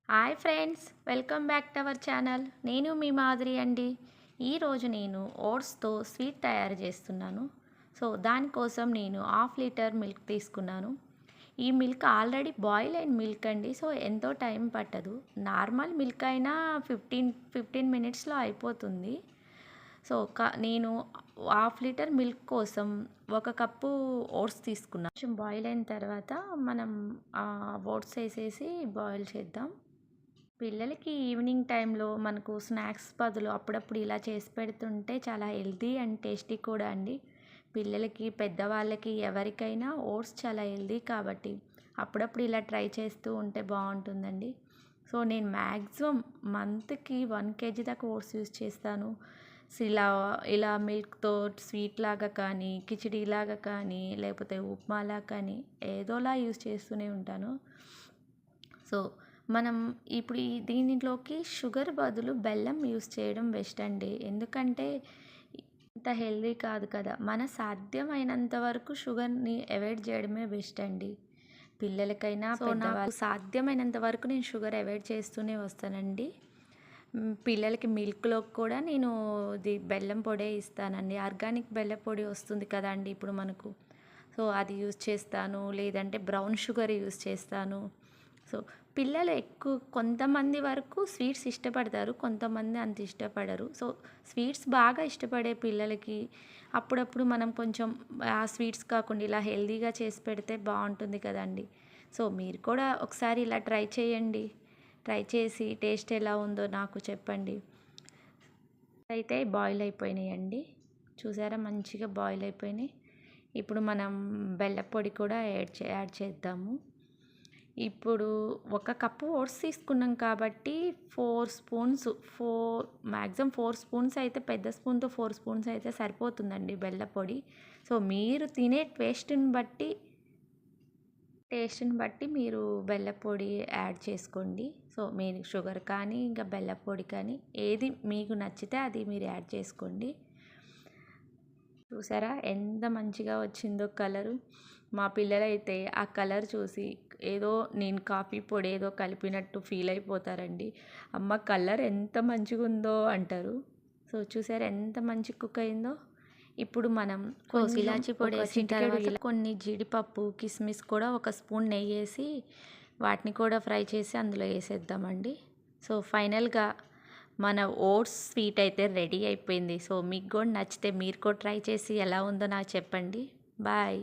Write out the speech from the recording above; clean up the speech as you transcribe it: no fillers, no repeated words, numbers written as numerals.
Hi friends, welcome back to our channel. నేను మీ మాదిరి అండి. ఈరోజు నేను ఓట్స్తో స్వీట్ తయారు చేస్తున్నాను. దానికోసం నేను హాఫ్ లీటర్ మిల్క్ తీసుకున్నాను. ఈ మిల్క్ ఆల్రెడీ బాయిల్ అయిన మిల్క్ అండి. ఎంతో టైం పట్టదు. నార్మల్ మిల్క్ అయినా 15 మినిట్స్లో అయిపోతుంది. నేను హాఫ్ లీటర్ మిల్క్ కోసం ఒక కప్పు ఓట్స్ తీసుకున్నాను. కొంచెం బాయిల్ అయిన తర్వాత మనం ఓట్స్ వేసేసి బాయిల్ చేద్దాం. పిల్లలకి ఈవినింగ్ టైంలో మనకు స్నాక్స్ బదులు అప్పుడప్పుడు ఇలా చేసి పెడుతుంటే చాలా హెల్తీ అండ్ టేస్టీ కూడా అండి. పిల్లలకి, పెద్దవాళ్ళకి ఎవరికైనా ఓట్స్ చాలా హెల్తీ కాబట్టి అప్పుడప్పుడు ఇలా ట్రై చేస్తూ ఉంటే బాగుంటుందండి. నేను మ్యాక్సిమం మంత్కి 1 కేజీ దాకా ఓట్స్ యూస్ చేస్తాను. ఇలా ఇలా మిల్క్తో స్వీట్ లాగా కానీ, కిచిడీ లాగా కానీ, లేకపోతే ఉప్మాలా కానీ ఏదోలా యూస్ చేస్తూనే ఉంటాను. సో మనం ఇప్పుడు దీనిలోకి షుగర్ బదులు బెల్లం యూస్ చేయడం బెస్ట్ అండి. ఎందుకంటే ఇంత హెల్దీ కాదు కదా. మన సాధ్యమైనంత వరకు షుగర్ని అవాయిడ్ చేయడమే బెస్ట్ అండి. పిల్లలకైనా నాకు సాధ్యమైనంత వరకు నేను షుగర్ అవాయిడ్ చేస్తూనే వస్తానండి. పిల్లలకి మిల్క్లో కూడా నేను ఇది బెల్లం పొడే ఇస్తానండి. ఆర్గానిక్ బెల్లం పొడి వస్తుంది కదండి ఇప్పుడు మనకు. అది యూస్ చేస్తాను, లేదంటే బ్రౌన్ షుగర్ యూస్ చేస్తాను. పిల్లలు కొంతమంది వరకు స్వీట్స్ ఇష్టపడతారు, కొంతమంది అంత ఇష్టపడరు. స్వీట్స్ బాగా ఇష్టపడే పిల్లలకి అప్పుడప్పుడు మనం కొంచెం ఆ స్వీట్స్ కాకుండా ఇలా హెల్తీగా చేసి పెడితే బాగుంటుంది కదండి. మీరు కూడా ఒకసారి ఇలా ట్రై చేయండి. ట్రై చేసి టేస్ట్ ఎలా ఉందో నాకు చెప్పండి. అయితే బాయిల్ అయిపోయినాయండి. చూసారా, మంచిగా బాయిల్ అయిపోయినాయి. ఇప్పుడు మనం బెల్లం పొడి కూడా యాడ్ చేద్దాము. ఇప్పుడు ఒక కప్పు ఓట్స్ తీసుకున్నాం కాబట్టి 4 స్పూన్స్, మ్యాక్సిమం 4 స్పూన్స్ అయితే, పెద్ద స్పూన్తో 4 స్పూన్స్ అయితే సరిపోతుందండి బెల్లం పొడి. మీరు తినే టేస్ట్ని బట్టి మీరు బెల్లం పొడి యాడ్ చేసుకోండి. మీరు షుగర్ కానీ ఇంకా బెల్లం పొడి కానీ ఏది మీకు నచ్చితే అది మీరు యాడ్ చేసుకోండి. చూసారా ఎంత మంచిగా వచ్చిందో కలరు. మా పిల్లలైతే ఆ కలర్ చూసి ఏదో నేను కాఫీ పొడి ఏదో కలిపినట్టు ఫీల్ అయిపోతారండి. అమ్మ కలర్ ఎంత మంచిగా ఉందో అంటారు. చూసారా ఎంత మంచి కుక్ అయిందో. ఇప్పుడు మనం ఇలాచి పొడి వేసిన తర్వాత కొన్ని జీడిపప్పు, కిస్మిస్ కూడా ఒక స్పూన్ నెయ్యి వేసి వాటిని కూడా ఫ్రై చేసి అందులో వేసేద్దామండి. ఫైనల్గా మన ఓట్స్ స్వీట్ అయితే రెడీ అయిపోయింది. మీకు కూడా నచ్చితే మీరు కూడా ట్రై చేసి ఎలా ఉందో నాకు చెప్పండి. బాయ్.